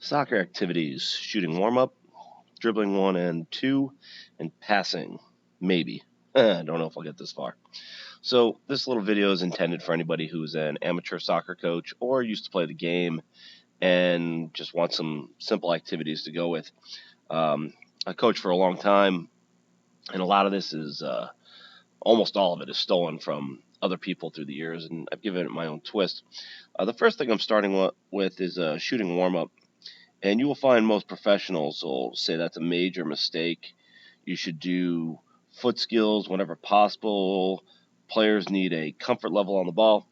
Soccer activities: shooting warm-up, dribbling 1 and 2, and passing. Maybe. I don't know if I'll get this far. So this little video is intended for anybody who's an amateur soccer coach or used to play the game and just wants some simple activities to go with. I coached for a long time, and a lot of this is, almost all of it is stolen from other people through the years, and I've given it my own twist. The first thing I'm starting with is shooting warm-up. And you will find most professionals will say that's a major mistake. You should do foot skills whenever possible. Players need a comfort level on the ball.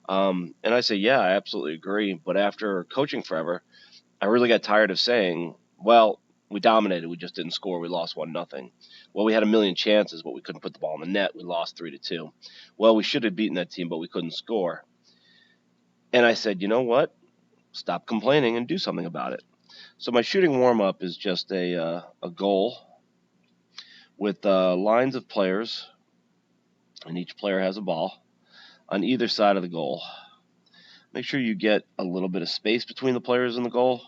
And I say, yeah, I absolutely agree. But after coaching forever, I really got tired of saying, well, we dominated, we just didn't score, we lost 1-0. Well, we had a million chances, but we couldn't put the ball in the net, we lost 3-2. Well, we should have beaten that team, but we couldn't score. And I said, you know what? Stop complaining and do something about it. So my shooting warm-up is just a goal with lines of players, and each player has a ball on either side of the goal. Make sure you get a little bit of space between the players and the goal.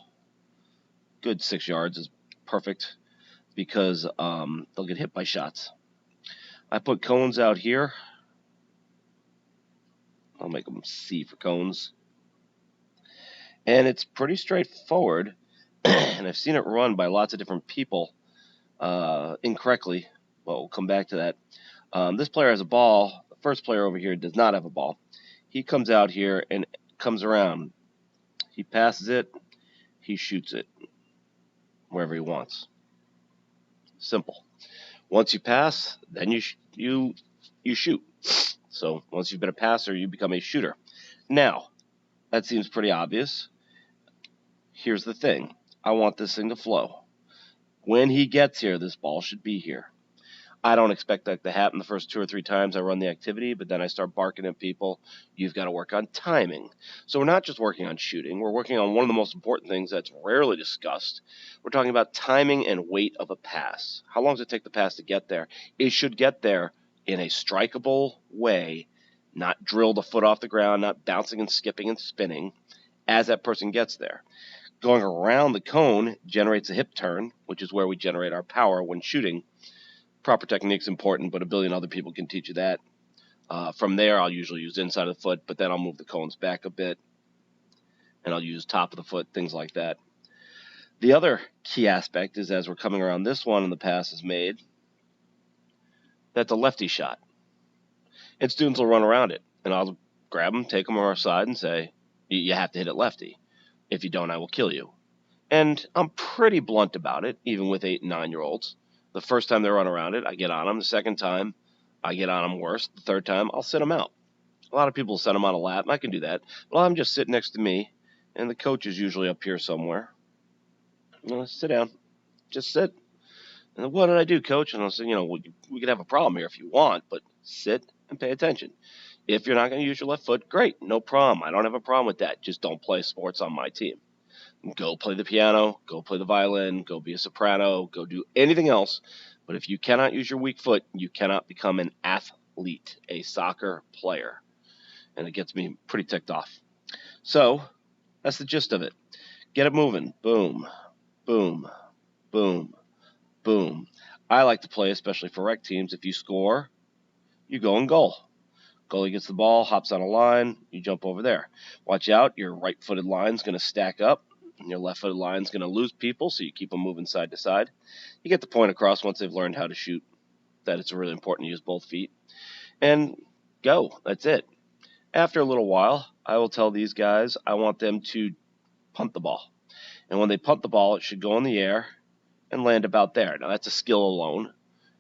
Good 6 yards is perfect because they'll get hit by shots. I put cones out here. I'll make them C for cones. And it's pretty straightforward. And I've seen it run by lots of different people incorrectly. Well, we'll come back to that. This player has a ball. The first player over here does not have a ball. He comes out here and comes around. He passes it. He shoots it wherever he wants. Simple. Once you pass, then you shoot. So once you've been a passer, you become a shooter. Now, that seems pretty obvious. Here's the thing. I want this thing to flow. When he gets here, this ball should be here. I don't expect that to happen the first 2 or 3 times I run the activity, but then I start barking at people. You've got to work on timing. So we're not just working on shooting. We're working on one of the most important things that's rarely discussed. We're talking about timing and weight of a pass. How long does it take the pass to get there? It should get there in a strikeable way, not drilled a foot off the ground, not bouncing and skipping and spinning as that person gets there. Going around the cone generates a hip turn, which is where we generate our power when shooting. Proper technique's important, but a billion other people can teach you that. From there, I'll usually use inside of the foot, but then I'll move the cones back a bit, and I'll use top of the foot, things like that. The other key aspect is as we're coming around this one and the pass is made, that's a lefty shot. And students will run around it, and I'll grab them, take them on our side, and say, you have to hit it lefty. If you don't, I will kill you. And I'm pretty blunt about it, even with 8 and 9-year-olds. The first time they run around it, I get on them. The second time, I get on them worse. The third time, I'll sit them out. A lot of people send them on a lap, and I can do that. Well, I'm just sitting next to me, and the coach is usually up here somewhere. Sit down. Just sit. And what did I do, coach? And I'll say, we could have a problem here if you want, but sit and pay attention. If you're not going to use your left foot, great, no problem. I don't have a problem with that. Just don't play sports on my team. Go play the piano, go play the violin, go be a soprano, go do anything else. But if you cannot use your weak foot, you cannot become an athlete, a soccer player. And it gets me pretty ticked off. So that's the gist of it. Get it moving. Boom, boom, boom, boom. I like to play, especially for rec teams, if you score, you go and goal. Goalie gets the ball, hops on a line, you jump over there. Watch out, your right-footed line's going to stack up, and your left-footed line's going to lose people, so you keep them moving side to side. You get the point across once they've learned how to shoot, that it's really important to use both feet. And go. That's it. After a little while, I will tell these guys I want them to punt the ball. And when they punt the ball, it should go in the air and land about there. Now, that's a skill alone,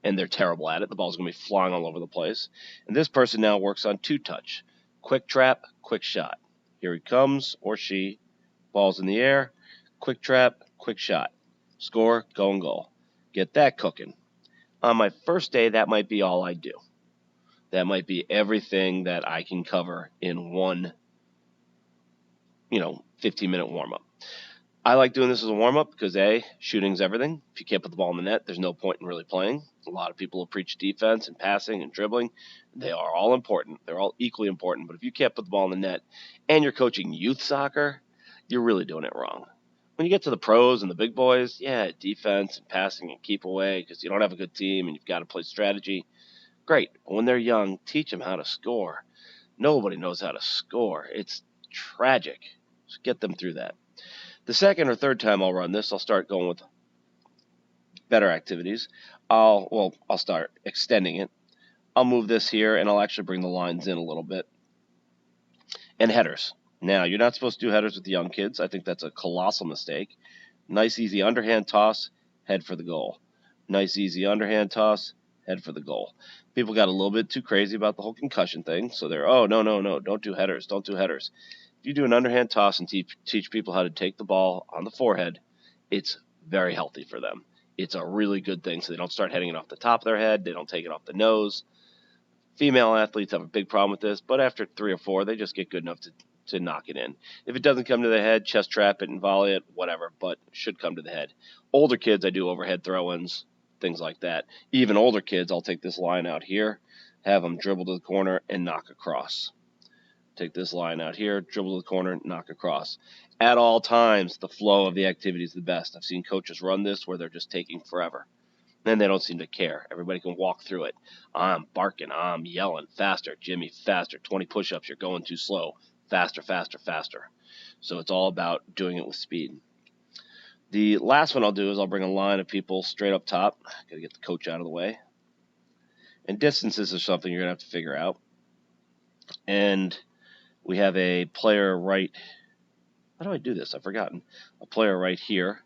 and they're terrible at it. The ball's going to be flying all over the place. And this person now works on 2-touch. Quick trap, quick shot. Here he comes, or she. Ball's in the air. Quick trap, quick shot. Score, go and goal. Get that cooking. On my first day, that might be all I do. That might be everything that I can cover in one, 15-minute warm-up. I like doing this as a warm-up because, A, shooting's everything. If you can't put the ball in the net, there's no point in really playing. A lot of people will preach defense and passing and dribbling. They are all important. They're all equally important. But if you can't put the ball in the net and you're coaching youth soccer, you're really doing it wrong. When you get to the pros and the big boys, yeah, defense and passing and keep away because you don't have a good team and you've got to play strategy. Great. But when they're young, teach them how to score. Nobody knows how to score. It's tragic. So get them through that. The second or third time I'll run this, I'll start going with better activities. I'll start extending it. I'll move this here and I'll actually bring the lines in a little bit. And headers. Now, you're not supposed to do headers with the young kids. I think that's a colossal mistake. Nice, easy underhand toss, head for the goal. Nice, easy underhand toss, head for the goal. People got a little bit too crazy about the whole concussion thing, so they're, oh, no, don't do headers, don't do headers. If you do an underhand toss and teach people how to take the ball on the forehead, it's very healthy for them. It's a really good thing, so they don't start heading it off the top of their head, they don't take it off the nose. Female athletes have a big problem with this, but after 3 or 4, they just get good enough to knock it in. If it doesn't come to the head, chest trap it and volley it, whatever, but it should come to the head. Older kids, I do overhead throw-ins, things like that. Even older kids, I'll take this line out here, have them dribble to the corner and knock across. Take this line out here, dribble to the corner, knock across. At all times, the flow of the activity is the best. I've seen coaches run this where they're just taking forever. Then they don't seem to care. Everybody can walk through it. I'm barking. I'm yelling. Faster. Jimmy, faster. 20 push-ups. You're going too slow. Faster, faster, faster. So it's all about doing it with speed. The last one I'll do is I'll bring a line of people straight up top. Got to get the coach out of the way. And distances are something you're going to have to figure out. And we have a player right. How do I do this? I've forgotten. A player right here.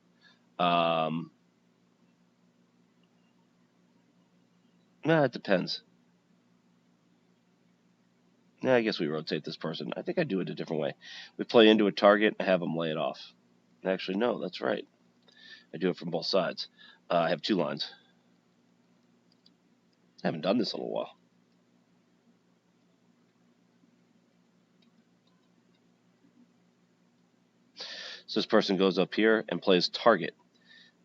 It depends. I guess we rotate this person. I think I do it a different way. We play into a target and have them lay it off. Actually, no, that's right. I do it from both sides. I have 2 lines. I haven't done this in a while. So this person goes up here and plays target.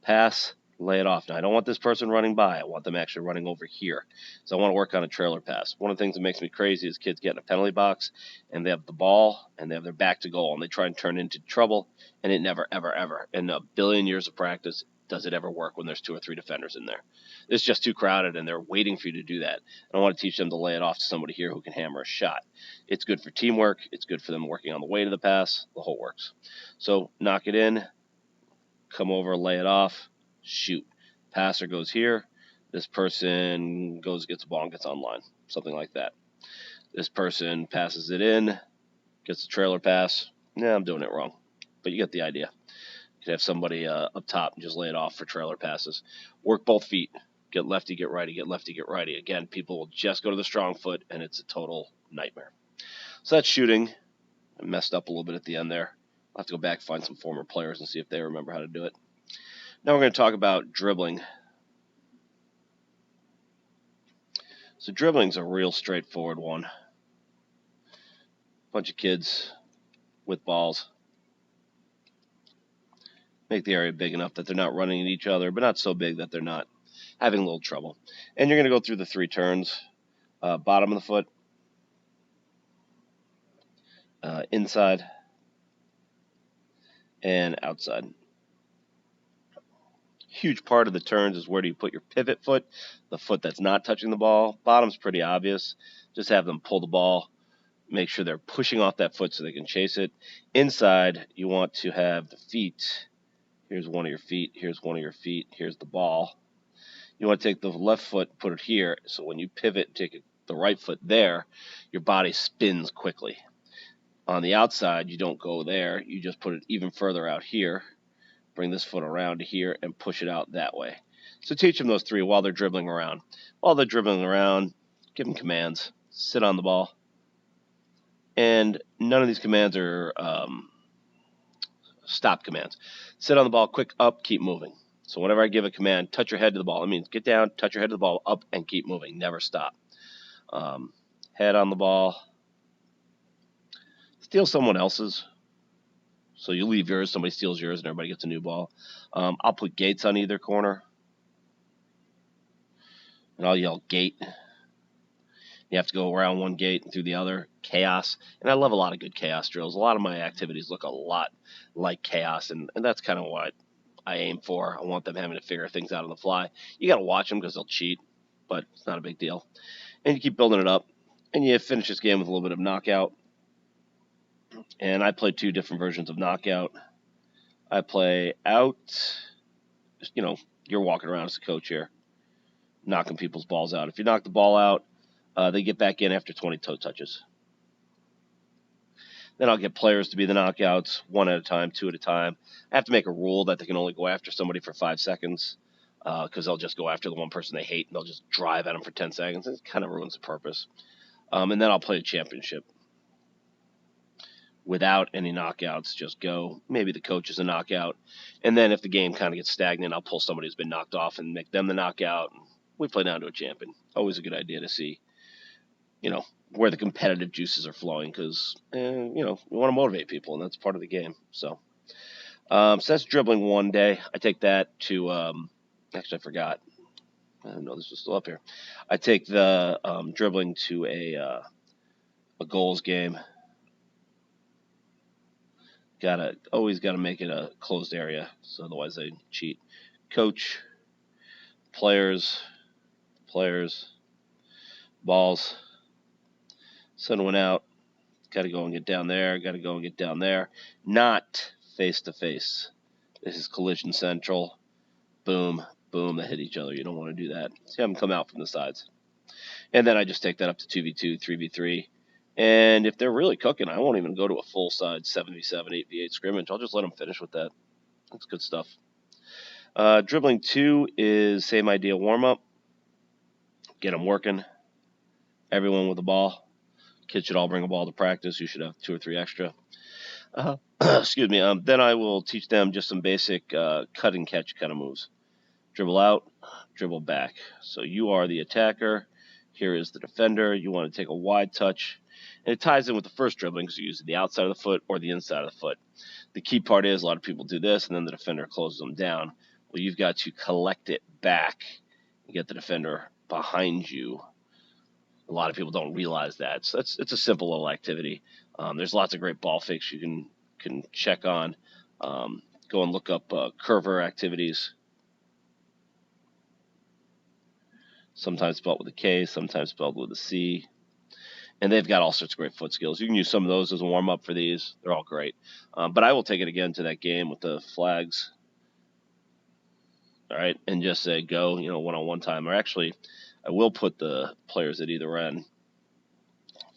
Pass, lay it off. Now, I don't want this person running by. I want them actually running over here. So I want to work on a trailer pass. One of the things that makes me crazy is kids get in a penalty box, and they have the ball, and they have their back to goal, and they try and turn into trouble, and it never, ever, ever, in a billion years of practice, does it ever work when there's 2 or 3 defenders in there. It's just too crowded, and they're waiting for you to do that. I want to teach them to lay it off to somebody here who can hammer a shot. It's good for teamwork. It's good for them working on the way to the pass. The whole works. So knock it in, come over, lay it off, shoot. Passer goes here. This person goes, gets the ball and gets online. Something like that. This person passes it in, gets the trailer pass. I'm doing it wrong. But you get the idea. You could have somebody up top and just lay it off for trailer passes. Work both feet. Get lefty, get righty, get lefty, get righty. Again, people will just go to the strong foot, and it's a total nightmare. So that's shooting. I messed up a little bit at the end there. I'll have to go back and find some former players and see if they remember how to do it. Now we're going to talk about dribbling. So dribbling's a real straightforward one. Bunch of kids with balls. Make the area big enough that they're not running at each other, but not so big that they're not having a little trouble. And you're going to go through the 3 turns. Bottom of the foot, inside, and outside. Huge part of the turns is where do you put your pivot foot, the foot that's not touching the ball. Bottom's pretty obvious. Just have them pull the ball. Make sure they're pushing off that foot so they can chase it. Inside, you want to have the feet. Here's one of your feet. Here's one of your feet. Here's the ball. You want to take the left foot, put it here, so when you pivot, take the right foot there, your body spins quickly. On the outside, you don't go there. You just put it even further out here. Bring this foot around to here and push it out that way. So teach them those 3 while they're dribbling around. While they're dribbling around, give them commands. Sit on the ball. And none of these commands are stop commands. Sit on the ball, quick, up, keep moving. So whenever I give a command, touch your head to the ball. It means get down, touch your head to the ball, up, and keep moving. Never stop. Head on the ball. Steal someone else's. So you leave yours, somebody steals yours, and everybody gets a new ball. I'll put gates on either corner. And I'll yell gate. You have to go around one gate and through the other. Chaos. And I love a lot of good chaos drills. A lot of my activities look a lot like chaos, and that's kind of what I aim for. I want them having to figure things out on the fly. You got to watch them because they'll cheat, but it's not a big deal. And you keep building it up, and you finish this game with a little bit of knockout. And I play 2 different versions of knockout. I play out, you're walking around as a coach here, knocking people's balls out. If you knock the ball out, they get back in after 20 toe touches. Then I'll get players to be the knockouts, 1 at a time, 2 at a time. I have to make a rule that they can only go after somebody for 5 seconds, because they'll just go after the one person they hate, and they'll just drive at them for 10 seconds. It kind of ruins the purpose. And then I'll play a championship without any knockouts. Just go. Maybe the coach is a knockout. And then if the game kind of gets stagnant, I'll pull somebody who's been knocked off and make them the knockout. We play down to a champion. Always a good idea to see, where the competitive juices are flowing, because, you want to motivate people, and that's part of the game. So that's dribbling one day. I take that to, actually, I forgot. I didn't know this was still up here. I take the dribbling to a goals game. Always gotta make it a closed area, so otherwise they cheat. Coach, players, balls. Send one out. Gotta go and get down there. Not face to face. This is collision central. Boom, boom. They hit each other. You don't want to do that. See them come out from the sides. And then I just take that up to 2v2, 3v3. And if they're really cooking, I won't even go to a full side 7v7, 8v8 scrimmage. I'll just let them finish with that. That's good stuff. Dribbling 2 is same idea, warm up. Get them working. Everyone with the ball. Kids should all bring a ball to practice. You should have 2 or 3 extra. Excuse me. Then I will teach them just some basic cut and catch kind of moves. Dribble out, dribble back. So you are the attacker. Here is the defender. You want to take a wide touch. And it ties in with the first dribbling because you use the outside of the foot or the inside of the foot. The key part is a lot of people do this, and then the defender closes them down. Well, you've got to collect it back and get the defender behind you. A lot of people don't realize that. So it's a simple little activity. There's lots of great ball fakes you can check on. Go and look up curver activities. Sometimes spelled with a K, sometimes spelled with a C. And they've got all sorts of great foot skills. You can use some of those as a warm-up for these. They're all great. But I will take it again to that game with the flags. All right, and just say go, one-on-one time. Or actually, I will put the players at either end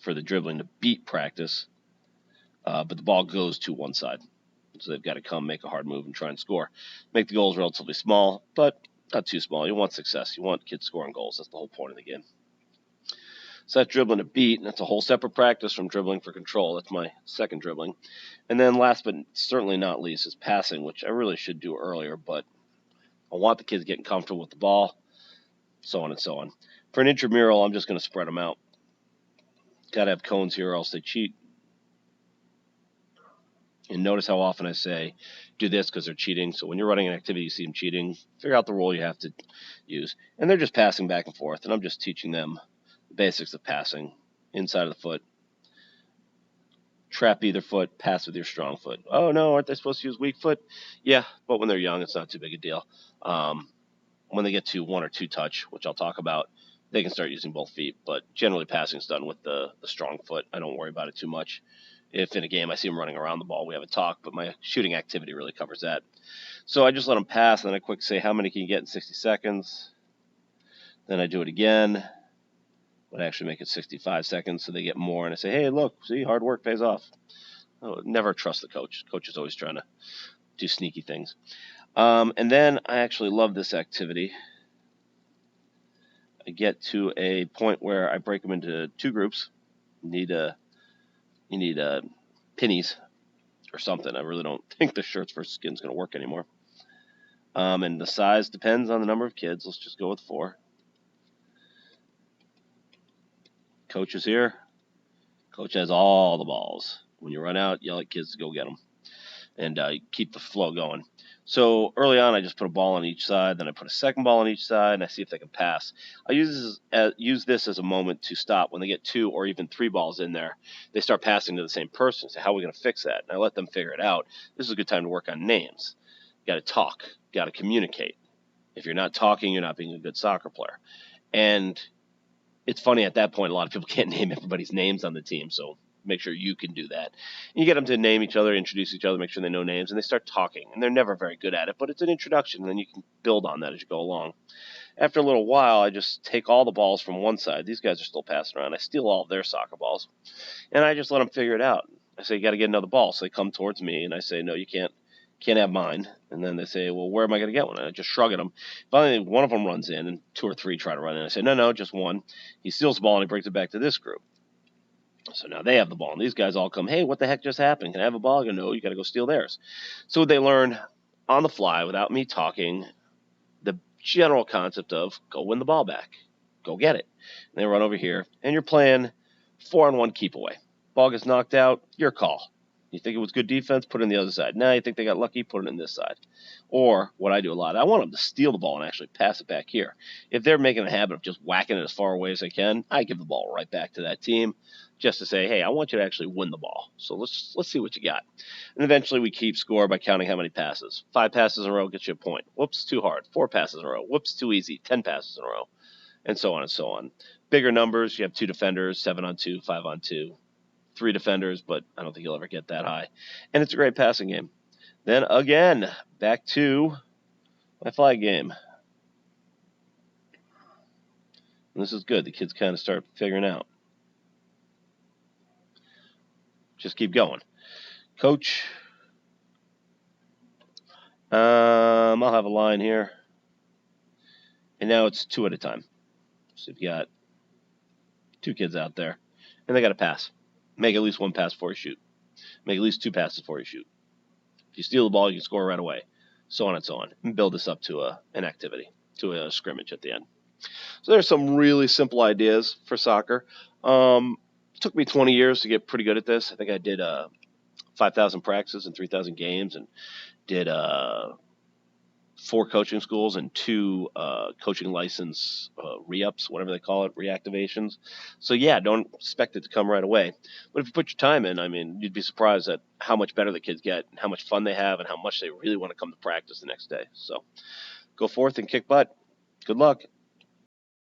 for the dribbling to beat practice, but the ball goes to one side. So they've got to come, make a hard move, and try and score. Make the goals relatively small, but not too small. You want success. You want kids scoring goals. That's the whole point of the game. So that's dribbling to beat, and that's a whole separate practice from dribbling for control. That's my second dribbling. And then last but certainly not least is passing, which I really should do earlier, but I want the kids getting comfortable with the ball, so on and so on. For an intramural, I'm just going to spread them out. Got to have cones here or else they cheat. And notice how often I say, do this because they're cheating. So when you're running an activity, you see them cheating, figure out the rule you have to use. And they're just passing back and forth, and I'm just teaching them the basics of passing. Inside of the foot. Trap either foot, pass with your strong foot. Oh, no, aren't they supposed to use weak foot? Yeah, but when they're young, it's not too big a deal. When they get to 1 or 2 touch, which I'll talk about, they can start using both feet. But generally, passing is done with the strong foot. I don't worry about it too much. If in a game I see them running around the ball, we have a talk, but my shooting activity really covers that. So I just let them pass, and then I quick say, how many can you get in 60 seconds? Then I do it again. But I actually make it 65 seconds so they get more. And I say, hey, look, see, hard work pays off. Oh, never trust the coach. Coach is always trying to do sneaky things. And then I actually love this activity. I get to a point where I break them into 2 groups. You need pennies or something. I really don't think the shirts versus skin's going to work anymore. And the size depends on the number of kids. Let's just go with 4. Coach is here. Coach has all the balls. When you run out, yell at kids to go get them. And keep the flow going. So early on, I just put a ball on each side, then I put a second ball on each side, and I see if they can pass. I use this as a moment to stop when they get 2 or even 3 balls in there. They start passing to the same person. Say, how are we going to fix that? And I let them figure it out. This is a good time to work on names. You got to talk. You got to communicate. If you're not talking, you're not being a good soccer player. And it's funny at that point, a lot of people can't name everybody's names on the team, so make sure you can do that. And you get them to name each other, introduce each other, make sure they know names, and they start talking. And they're never very good at it, but it's an introduction, and then you can build on that as you go along. After a little while, I just take all the balls from one side. These guys are still passing around. I steal all of their soccer balls, and I just let them figure it out. I say, you got to get another ball. So they come towards me, and I say, no, you can't have mine. And then they say, well, where am I going to get one? And I just shrug at them. Finally, one of them runs in, and 2 or 3 try to run in. I say, no, just one. He steals the ball, and he brings it back to this group. So now they have the ball, and these guys all come, hey, what the heck just happened? Can I have a ball? I go, no, you got to go steal theirs. So they learn on the fly, without me talking, the general concept of go win the ball back. Go get it. And they run over here, and you're playing 4-on-1 keep away. Ball gets knocked out, your call. You think it was good defense, put it on the other side. Now you think they got lucky, put it on this side. Or what I do a lot, I want them to steal the ball and actually pass it back here. If they're making a habit of just whacking it as far away as they can, I give the ball right back to that team just to say, hey, I want you to actually win the ball. So let's see what you got. And eventually we keep score by counting how many passes. 5 passes in a row gets you a point. Whoops, too hard. 4 passes in a row. Whoops, too easy. 10 passes in a row. And so on and so on. Bigger numbers, you have 2 defenders, 7-on-2, 5-on-2. 3 defenders, but I don't think you'll ever get that high. And it's a great passing game. Then again, back to my flag game. And this is good. The kids kind of start figuring out. Just keep going. Coach, I'll have a line here. And now it's 2 at a time. So you've got 2 kids out there, and they got to pass. Make at least 1 pass before you shoot. Make at least 2 passes before you shoot. If you steal the ball, you can score right away. So on and so on. And build this up to an activity, to a scrimmage at the end. So there's some really simple ideas for soccer. It took me 20 years to get pretty good at this. I think I did 5,000 practices and 3,000 games, and did 4 coaching schools and 2 coaching license re-ups, whatever they call it, reactivations. So yeah, don't expect it to come right away. But if you put your time in, I mean, you'd be surprised at how much better the kids get, and how much fun they have, and how much they really want to come to practice the next day. So go forth and kick butt. Good luck.